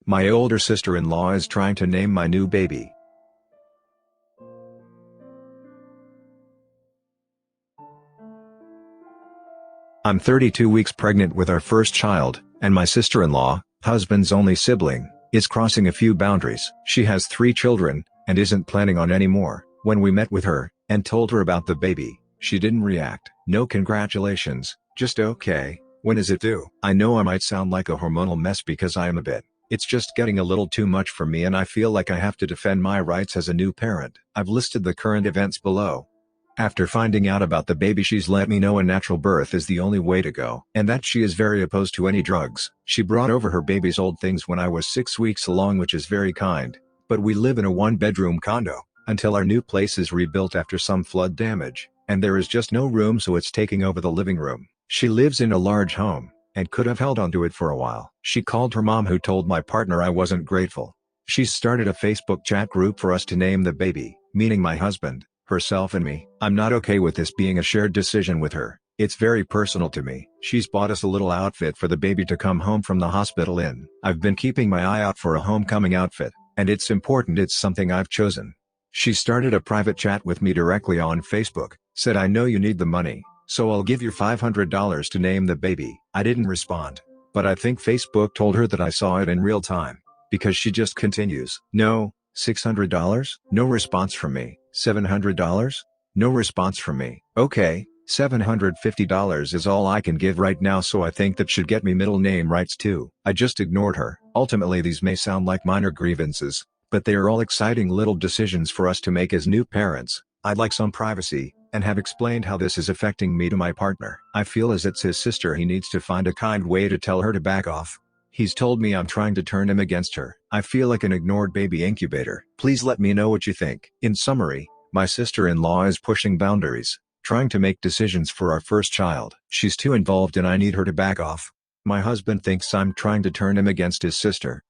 My older sister-in-law is trying to name my new baby. I'm 32 weeks pregnant with our first child, and my sister-in-law, husband's only sibling, is crossing a few boundaries. She has 3 children, and isn't planning on any more. When we met with her, and told her about the baby, she didn't react. No congratulations, just okay, when is it due? I know I might sound like a hormonal mess because I am a bit. It's just getting a little too much for me and I feel like I have to defend my rights as a new parent. I've listed the current events below. After finding out about the baby, she's let me know a natural birth is the only way to go, and that she is very opposed to any drugs. She brought over her baby's old things when I was 6 weeks along, which is very kind, but we live in a 1-bedroom condo, until our new place is rebuilt after some flood damage, and there is just no room, so it's taking over the living room. She lives in a large home, and could have held onto it for a while. She called her mom, who told my partner I wasn't grateful. She's started a Facebook chat group for us to name the baby, meaning my husband, herself and me. I'm not okay with this being a shared decision with her. It's very personal to me. She's bought us a little outfit for the baby to come home from the hospital in. I've been keeping my eye out for a homecoming outfit, and it's important it's something I've chosen. She started a private chat with me directly on Facebook, said I know you need the money, so I'll give you $500 to name the baby. I didn't respond, but I think Facebook told her that I saw it in real time, because she just continues. No, $600? No response from me. $700? No response from me. Okay, $750 is all I can give right now, so I think that should get me middle name rights too. I just ignored her. Ultimately, these may sound like minor grievances, but they are all exciting little decisions for us to make as new parents. I'd like some privacy, and have explained how this is affecting me to my partner. I feel as it's his sister, he needs to find a kind way to tell her to back off. He's told me I'm trying to turn him against her. I feel like an ignored baby incubator. Please let me know what you think. In summary, my sister-in-law is pushing boundaries, trying to make decisions for our first child. She's too involved and I need her to back off. My husband thinks I'm trying to turn him against his sister.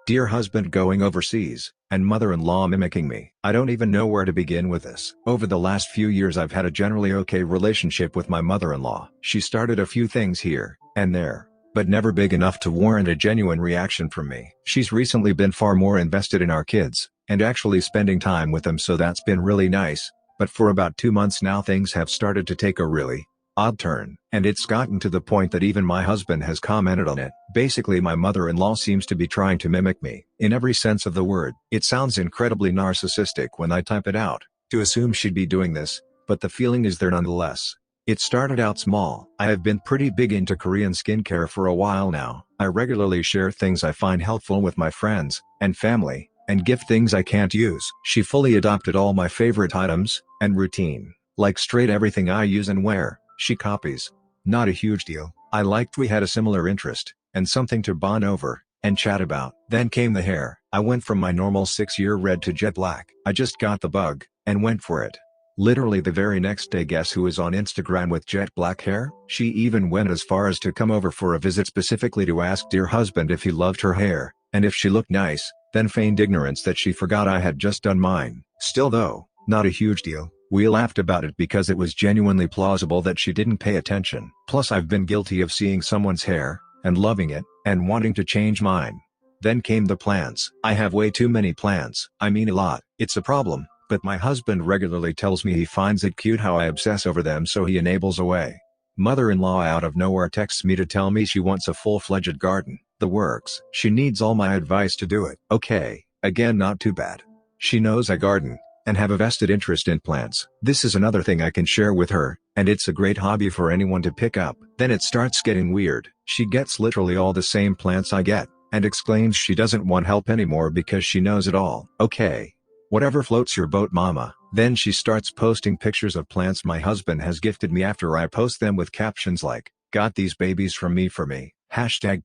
Dear husband going overseas, and mother-in-law mimicking me. I don't even know where to begin with this. Over the last few years I've had a generally okay relationship with my mother-in-law. She started a few things here and there, but never big enough to warrant a genuine reaction from me. She's recently been far more invested in our kids, and actually spending time with them, so that's been really nice, but for about 2 months now things have started to take a really odd turn, and it's gotten to the point that even my husband has commented on it. Basically, my mother-in-law seems to be trying to mimic me, in every sense of the word. It sounds incredibly narcissistic when I type it out, to assume she'd be doing this, but the feeling is there nonetheless. It started out small. I have been pretty big into Korean skincare for a while now. I regularly share things I find helpful with my friends and family, and gift things I can't use. She fully adopted all my favorite items and routine, like straight everything I use and wear. She copies. Not a huge deal. I liked we had a similar interest, and something to bond over, and chat about. Then came the hair. I went from my normal 6-year red to jet black. I just got the bug, and went for it. Literally the very next day, guess who was on Instagram with jet black hair? She even went as far as to come over for a visit specifically to ask dear husband if he loved her hair, and if she looked nice, then feigned ignorance that she forgot I had just done mine. Still though, not a huge deal. We laughed about it because it was genuinely plausible that she didn't pay attention. Plus I've been guilty of seeing someone's hair, and loving it, and wanting to change mine. Then came the plants. I have way too many plants. I mean a lot. It's a problem, but my husband regularly tells me he finds it cute how I obsess over them, so he enables away. Mother-in-law out of nowhere texts me to tell me she wants a full-fledged garden. The works. She needs all my advice to do it. Okay, again not too bad. She knows I garden, and have a vested interest in plants. This is another thing I can share with her, and it's a great hobby for anyone to pick up. Then it starts getting weird. She gets literally all the same plants I get, and exclaims she doesn't want help anymore because she knows it all. Okay. Whatever floats your boat, mama. Then she starts posting pictures of plants my husband has gifted me after I post them with captions like, "Got these babies from me for me.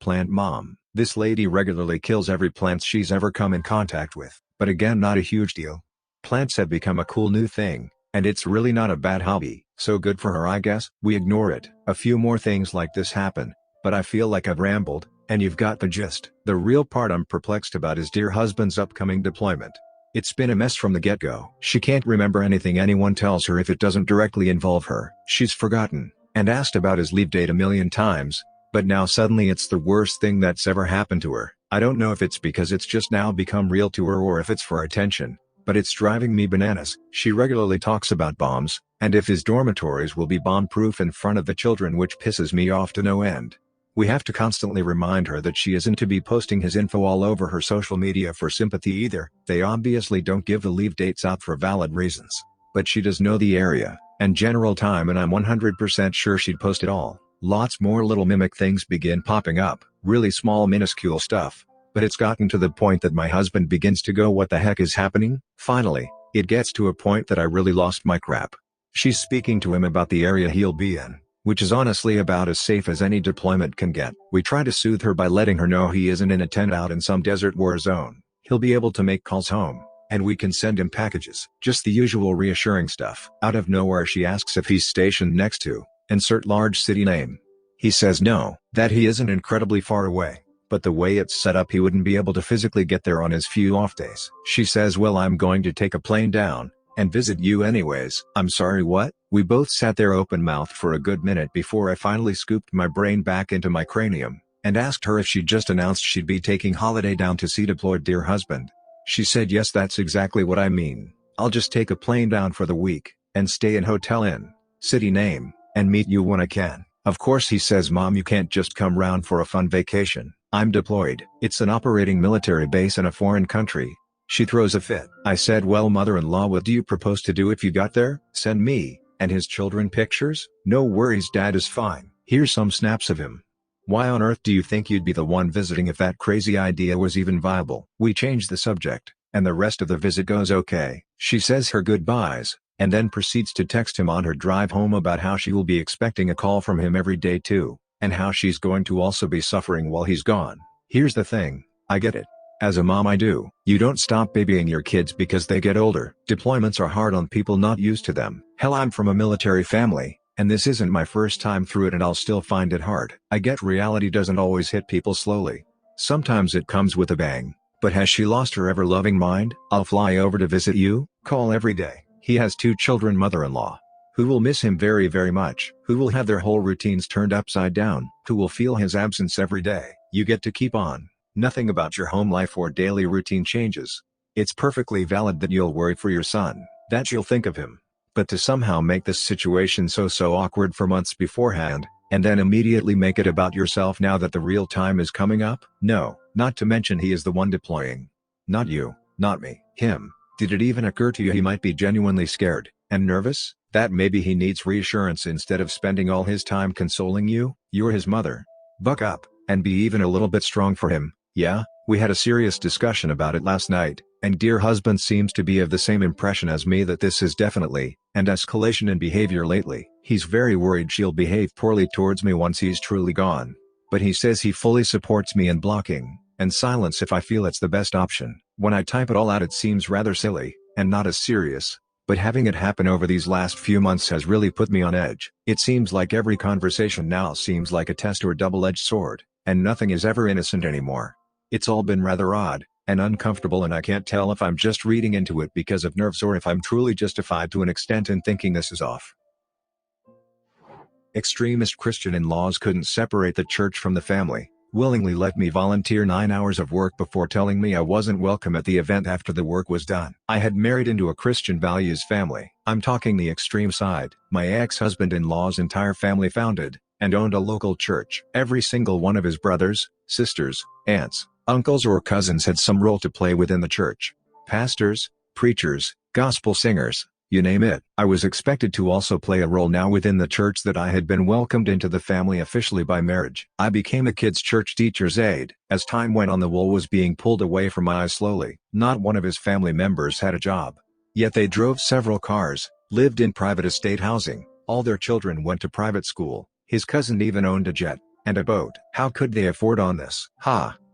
#plant mom." This lady regularly kills every plant she's ever come in contact with, but again not a huge deal. Plants have become a cool new thing, and it's really not a bad hobby, so good for her I guess. We ignore it. A few more things like this happen, but I feel like I've rambled, and you've got the gist. The real part I'm perplexed about is dear husband's upcoming deployment. It's been a mess from the get-go. She can't remember anything anyone tells her if it doesn't directly involve her. She's forgotten, and asked about his leave date a million times, But now suddenly it's the worst thing that's ever happened to her. I don't know if it's because it's just now become real to her or if it's for attention, but it's driving me bananas. She regularly talks about bombs, and if his dormitories will be bomb-proof in front of the children, which pisses me off to no end. We have to constantly remind her that she isn't to be posting his info all over her social media for sympathy either. They obviously don't give the leave dates out for valid reasons. But she does know the area, and general time, and I'm 100% sure she'd post it all. Lots more little mimic things begin popping up, really small minuscule stuff. But it's gotten to the point that my husband begins to go, what the heck is happening? Finally, it gets to a point that I really lost my crap. She's speaking to him about the area he'll be in, which is honestly about as safe as any deployment can get. We try to soothe her by letting her know he isn't in a tent out in some desert war zone. He'll be able to make calls home, and we can send him packages. Just the usual reassuring stuff. Out of nowhere she asks if he's stationed next to, insert large city name. He says no, that he isn't incredibly far away, but the way it's set up he wouldn't be able to physically get there on his few off days. She says, well, I'm going to take a plane down and visit you anyways. I'm sorry, what? We both sat there open-mouthed for a good minute before I finally scooped my brain back into my cranium, and asked her if she'd just announced she'd be taking holiday down to see deployed dear husband. She said, yes, that's exactly what I mean. I'll just take a plane down for the week, and stay in hotel in, city name, and meet you when I can. Of course he says, Mom, you can't just come round for a fun vacation. I'm deployed. It's an operating military base in a foreign country. She throws a fit. I said, well, mother-in-law, what do you propose to do if you got there? Send me and his children pictures? No worries, Dad is fine. Here's some snaps of him. Why on earth do you think you'd be the one visiting if that crazy idea was even viable? We change the subject, and the rest of the visit goes okay. She says her goodbyes, and then proceeds to text him on her drive home about how she will be expecting a call from him every day too, and how she's going to also be suffering while he's gone. Here's the thing, I get it. As a mom I do. You don't stop babying your kids because they get older. Deployments are hard on people not used to them. Hell, I'm from a military family, and this isn't my first time through it, and I'll still find it hard. I get reality doesn't always hit people slowly. Sometimes it comes with a bang. But has she lost her ever-loving mind? I'll fly over to visit you, call every day. He has 2 children, mother-in-law, who will miss him very, very much, who will have their whole routines turned upside down, who will feel his absence every day. You get to keep on. Nothing about your home life or daily routine changes. It's perfectly valid that you'll worry for your son, that you'll think of him. But to somehow make this situation so awkward for months beforehand, and then immediately make it about yourself now that the real time is coming up? No, not to mention he is the one deploying. Not you, not me, him. Did it even occur to you he might be genuinely scared and nervous? That maybe he needs reassurance instead of spending all his time consoling you? You're his mother. Buck up, and be even a little bit strong for him. Yeah, we had a serious discussion about it last night, and dear husband seems to be of the same impression as me that this is definitely an escalation in behavior lately. He's very worried she'll behave poorly towards me once he's truly gone. But he says he fully supports me in blocking and silence if I feel it's the best option. When I type it all out it seems rather silly, and not as serious, but having it happen over these last few months has really put me on edge. It seems like every conversation now seems like a test or double-edged sword, and nothing is ever innocent anymore. It's all been rather odd and uncomfortable, and I can't tell if I'm just reading into it because of nerves or if I'm truly justified to an extent in thinking this is off. Extremist Christian in-laws couldn't separate the church from the family, willingly let me volunteer 9 hours of work before telling me I wasn't welcome at the event after the work was done. I had married into a Christian values family. I'm talking the extreme side. My ex-husband-in-law's entire family founded and owned a local church. Every single one of his brothers, sisters, aunts, uncles or cousins had some role to play within the church. Pastors, preachers, gospel singers, you name it. I was expected to also play a role now within the church that I had been welcomed into the family officially by marriage. I became a kids' church teacher's aide. As time went on the wool was being pulled away from my eyes slowly. Not one of his family members had a job. Yet they drove several cars, lived in private estate housing, all their children went to private school. His cousin even owned a jet and a boat. How could they afford on this?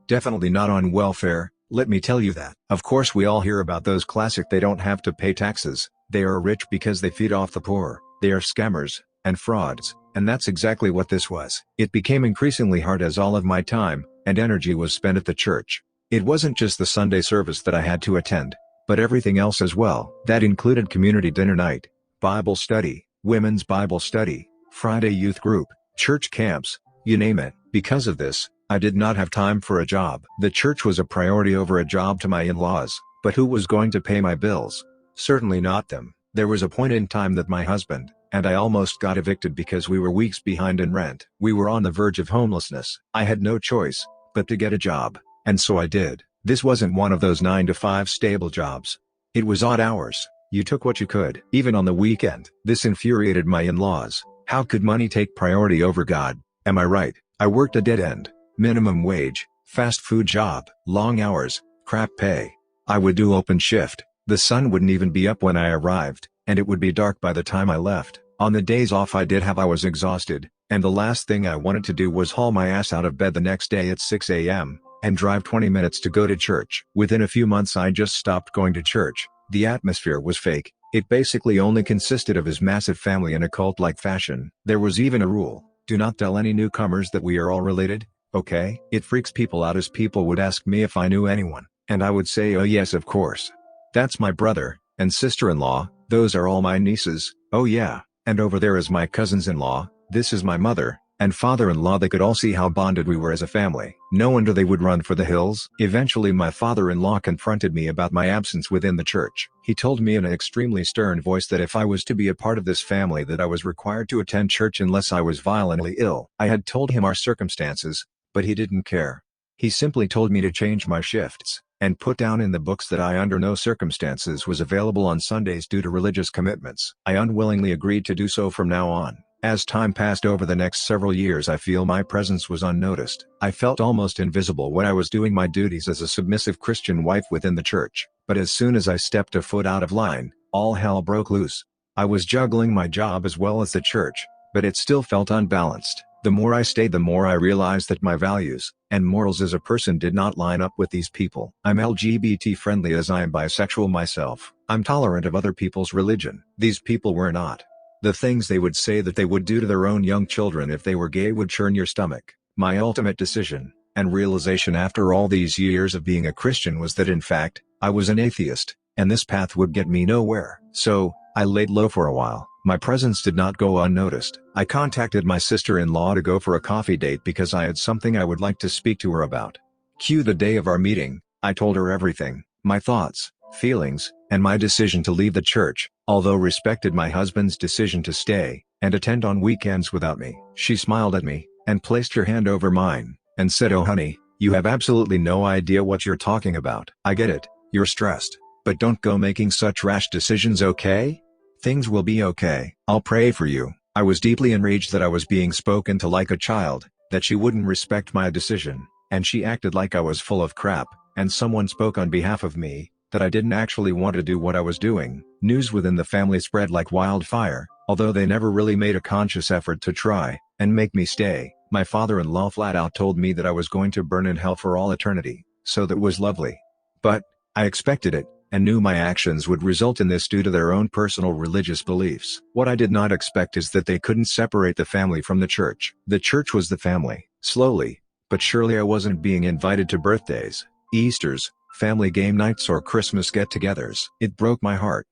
Definitely not on welfare, let me tell you that. Of course we all hear about those classic they don't have to pay taxes, they are rich because they feed off the poor, they are scammers and frauds, and that's exactly what this was. It became increasingly hard as all of my time and energy was spent at the church. It wasn't just the Sunday service that I had to attend, but everything else as well. That included community dinner night, Bible study, women's Bible study, Friday youth group, church camps, you name it. Because of this, I did not have time for a job. The church was a priority over a job to my in-laws, but who was going to pay my bills? Certainly not them. There was a point in time that my husband and I almost got evicted because we were weeks behind in rent. We were on the verge of homelessness. I had no choice but to get a job, and so I did. This wasn't one of those 9-to-5 stable jobs. It was odd hours. You took what you could, even on the weekend. This infuriated my in-laws. How could money take priority over God? Am I right? I worked a dead-end, minimum wage, fast food job, long hours, crap pay. I would do open shift. The sun wouldn't even be up when I arrived, and it would be dark by the time I left. On the days off I did have, I was exhausted, and the last thing I wanted to do was haul my ass out of bed the next day at 6 a.m. and drive 20 minutes to go to church. Within a few months I just stopped going to church. The atmosphere was fake. It basically only consisted of his massive family in a cult-like fashion. There was even a rule: do not tell any newcomers that we are all related, okay? It freaks people out as people would ask me if I knew anyone, and I would say, oh yes, of course. That's my brother and sister-in-law, those are all my nieces, oh yeah, and over there is my cousins-in-law, this is my mother and father-in-law. They could all see how bonded we were as a family. No wonder they would run for the hills. Eventually my father-in-law confronted me about my absence within the church. He told me in an extremely stern voice that if I was to be a part of this family that I was required to attend church unless I was violently ill. I had told him our circumstances, but he didn't care. He simply told me to change my shifts, and put down in the books that I under no circumstances was available on Sundays due to religious commitments. I unwillingly agreed to do so from now on. As time passed over the next several years, I feel my presence was unnoticed. I felt almost invisible when I was doing my duties as a submissive Christian wife within the church. But as soon as I stepped a foot out of line, all hell broke loose. I was juggling my job as well as the church, but it still felt unbalanced. The more I stayed, the more I realized that my values and morals as a person did not line up with these people. I'm LGBT friendly as I am bisexual myself. I'm tolerant of other people's religion. These people were not. The things they would say that they would do to their own young children if they were gay would churn your stomach. My ultimate decision and realization after all these years of being a Christian was that in fact, I was an atheist, and this path would get me nowhere. So, I laid low for a while. My presence did not go unnoticed. I contacted my sister-in-law to go for a coffee date because I had something I would like to speak to her about. Cue the day of our meeting. I told her everything, my thoughts, feelings, and my decision to leave the church, although respected my husband's decision to stay and attend on weekends without me. She smiled at me, and placed her hand over mine, and said, oh honey, you have absolutely no idea what you're talking about. I get it, you're stressed, but don't go making such rash decisions, okay? Things will be okay. I'll pray for you. I was deeply enraged that I was being spoken to like a child, that she wouldn't respect my decision, and she acted like I was full of crap, and someone spoke on behalf of me, that I didn't actually want to do what I was doing. News within the family spread like wildfire, although they never really made a conscious effort to try and make me stay. My father-in-law flat out told me that I was going to burn in hell for all eternity, so that was lovely. But I expected it, and knew my actions would result in this due to their own personal religious beliefs. What I did not expect is that they couldn't separate the family from the church. The church was the family. Slowly, but surely I wasn't being invited to birthdays, Easters, family game nights or Christmas get-togethers. It broke my heart.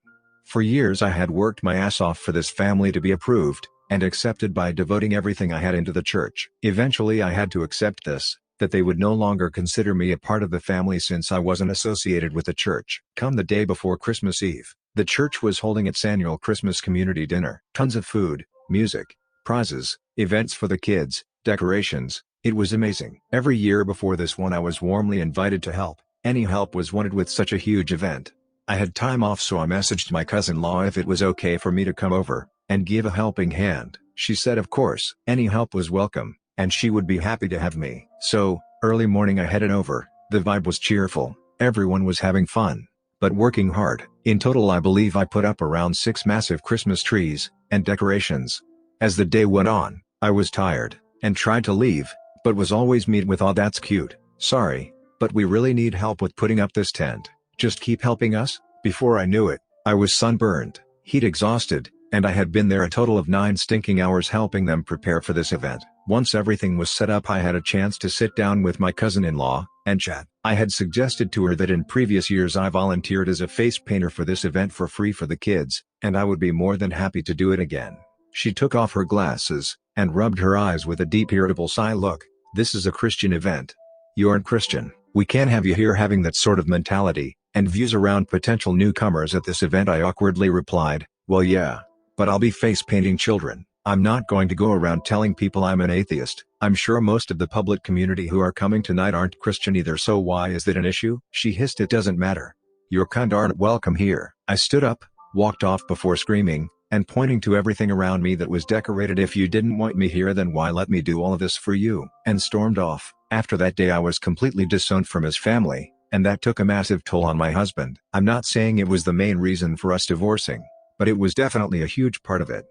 For years I had worked my ass off for this family to be approved and accepted by devoting everything I had into the church. Eventually I had to accept this, that they would no longer consider me a part of the family since I wasn't associated with the church. Come the day before Christmas Eve, the church was holding its annual Christmas community dinner. Tons of food, music, prizes, events for the kids, decorations. It was amazing. Every year before this one I was warmly invited to help. Any help was wanted with such a huge event. I had time off, so I messaged my cousin-in-law if it was okay for me to come over and give a helping hand. She said of course, any help was welcome, and she would be happy to have me. So, early morning I headed over. The vibe was cheerful, everyone was having fun, but working hard. In total I believe I put up around 6 massive Christmas trees and decorations. As the day went on, I was tired, and tried to leave, but was always met with "oh that's cute, sorry, but we really need help with putting up this tent. Just keep helping us." Before I knew it, I was sunburned, heat exhausted, and I had been there a total of 9 stinking hours helping them prepare for this event. Once everything was set up I had a chance to sit down with my cousin-in-law and chat. I had suggested to her that in previous years I volunteered as a face painter for this event for free for the kids, and I would be more than happy to do it again. She took off her glasses, and rubbed her eyes with a deep irritable sigh look. This is a Christian event. You aren't Christian. We can't have you here having that sort of mentality and views around potential newcomers at this event." I awkwardly replied, "Well, yeah. But I'll be face painting children. I'm not going to go around telling people I'm an atheist. I'm sure most of the public community who are coming tonight aren't Christian either, so why is that an issue?" She hissed, "It doesn't matter. Your kind aren't welcome here." I stood up, walked off before screaming, and pointing to everything around me that was decorated. "If you didn't want me here, then why let me do all of this for you?" and stormed off. After that day I was completely disowned from his family, and that took a massive toll on my husband. I'm not saying it was the main reason for us divorcing, but it was definitely a huge part of it.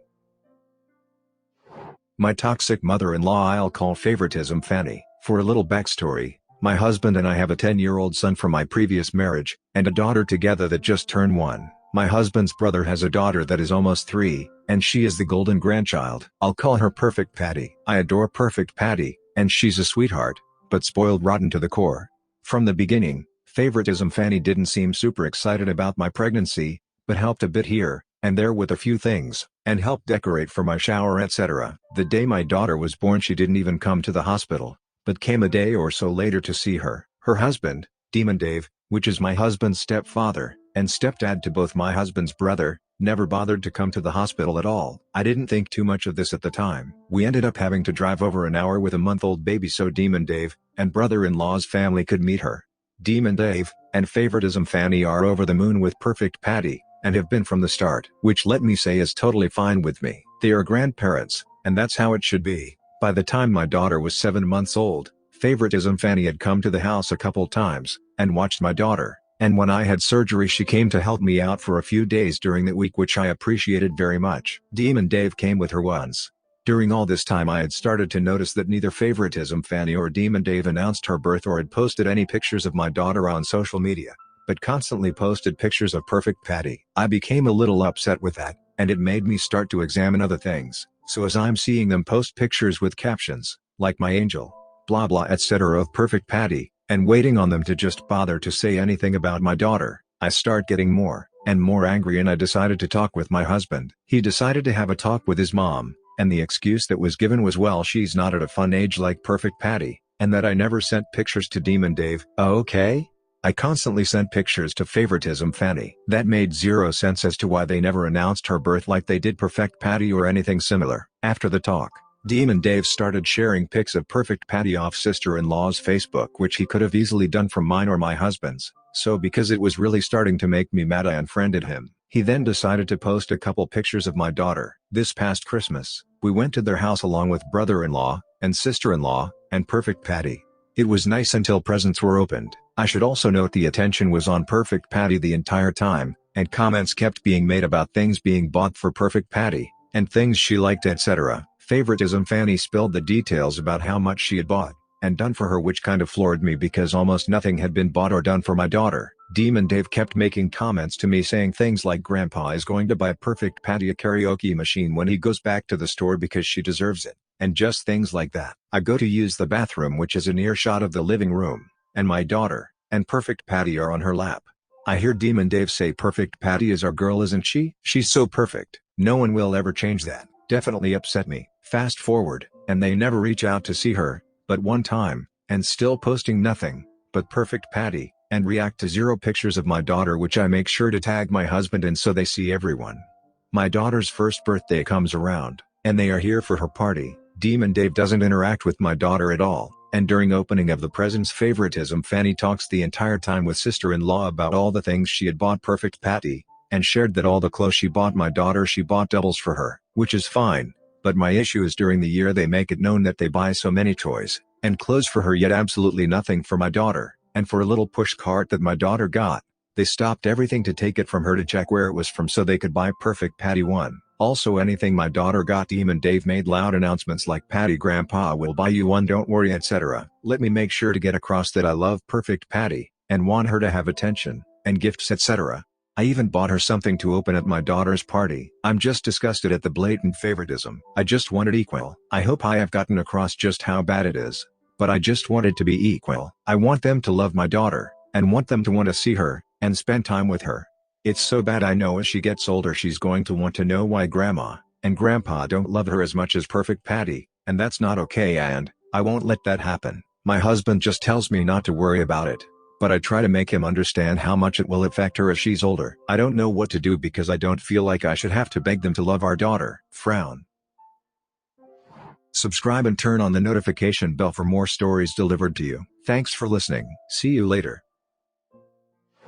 My toxic mother-in-law I'll call favoritism Fanny. For a little backstory, my husband and I have a 10-year-old son from my previous marriage, and a daughter together that just turned 1. My husband's brother has a daughter that is almost 3, and she is the golden grandchild. I'll call her Perfect Patty. I adore Perfect Patty, and she's a sweetheart, but spoiled rotten to the core. From the beginning, favoritism Fanny didn't seem super excited about my pregnancy, but helped a bit here and there with a few things, and helped decorate for my shower, etc. The day my daughter was born she didn't even come to the hospital, but came a day or so later to see her. Her husband, Demon Dave, which is my husband's stepfather, and stepdad to both my husband's brother, never bothered to come to the hospital at all. I didn't think too much of this at the time. We ended up having to drive over an hour with a month-old baby so Demon Dave and brother-in-law's family could meet her. Demon Dave and favoritism Fanny are over the moon with Perfect Patty, and have been from the start, which let me say is totally fine with me. They are grandparents, and that's how it should be. By the time my daughter was 7 months old, favoritism Fanny had come to the house a couple times, and watched my daughter, and when I had surgery she came to help me out for a few days during that week, which I appreciated very much. Demon Dave came with her once. During all this time I had started to notice that neither favoritism Fanny or Demon Dave announced her birth or had posted any pictures of my daughter on social media, but constantly posted pictures of Perfect Patty. I became a little upset with that, and it made me start to examine other things. So as I'm seeing them post pictures with captions, like "my angel," blah blah etc. of Perfect Patty, and waiting on them to just bother to say anything about my daughter, I start getting more and more angry, and I decided to talk with my husband. He decided to have a talk with his mom, and the excuse that was given was, well, she's not at a fun age like Perfect Patty, and that I never sent pictures to Demon Dave. Okay? I constantly sent pictures to favoritism Fanny. That made zero sense as to why they never announced her birth like they did Perfect Patty or anything similar. After the talk, Demon Dave started sharing pics of Perfect Patty off sister-in-law's Facebook, which he could have easily done from mine or my husband's, so because it was really starting to make me mad I unfriended him. He then decided to post a couple pictures of my daughter. This past Christmas, we went to their house along with brother-in-law and sister-in-law and Perfect Patty. It was nice until presents were opened. I should also note the attention was on Perfect Patty the entire time, and comments kept being made about things being bought for Perfect Patty, and things she liked etc. Favoritism Fanny spilled the details about how much she had bought and done for her, which kind of floored me because almost nothing had been bought or done for my daughter. Demon Dave kept making comments to me saying things like, "Grandpa is going to buy Perfect Patty a karaoke machine when he goes back to the store because she deserves it," and just things like that. I go to use the bathroom, which is an earshot of the living room, and my daughter and Perfect Patty are on her lap. I hear Demon Dave say, "Perfect Patty is our girl, isn't she? She's so perfect. No one will ever change that." Definitely upset me. Fast forward, and they never reach out to see her, but one time, and still posting nothing but Perfect Patty, and react to 0 pictures of my daughter, which I make sure to tag my husband in so they see everyone. My daughter's first birthday comes around, and they are here for her party. Demon Dave doesn't interact with my daughter at all, and during opening of the presents favoritism Fanny talks the entire time with sister-in-law about all the things she had bought Perfect Patty, and shared that all the clothes she bought my daughter she bought doubles for her, which is fine, but my issue is during the year they make it known that they buy so many toys and clothes for her yet absolutely nothing for my daughter, and for a little push cart that my daughter got, they stopped everything to take it from her to check where it was from so they could buy Perfect Patty one. Also anything my daughter got, Demon Dave made loud announcements like, "Patty, Grandpa will buy you one, don't worry," etc. Let me make sure to get across that I love Perfect Patty, and want her to have attention, and gifts etc. I even bought her something to open at my daughter's party. I'm just disgusted at the blatant favoritism. I just want it equal. I hope I have gotten across just how bad it is. But I just want it to be equal. I want them to love my daughter, and want them to want to see her, and spend time with her. It's so bad I know as she gets older she's going to want to know why Grandma and Grandpa don't love her as much as Perfect Patty, and that's not okay, and I won't let that happen. My husband just tells me not to worry about it. But I try to make him understand how much it will affect her as she's older. I don't know what to do because I don't feel like I should have to beg them to love our daughter. Frown. Subscribe and turn on the notification bell for more stories delivered to you. Thanks for listening. See you later.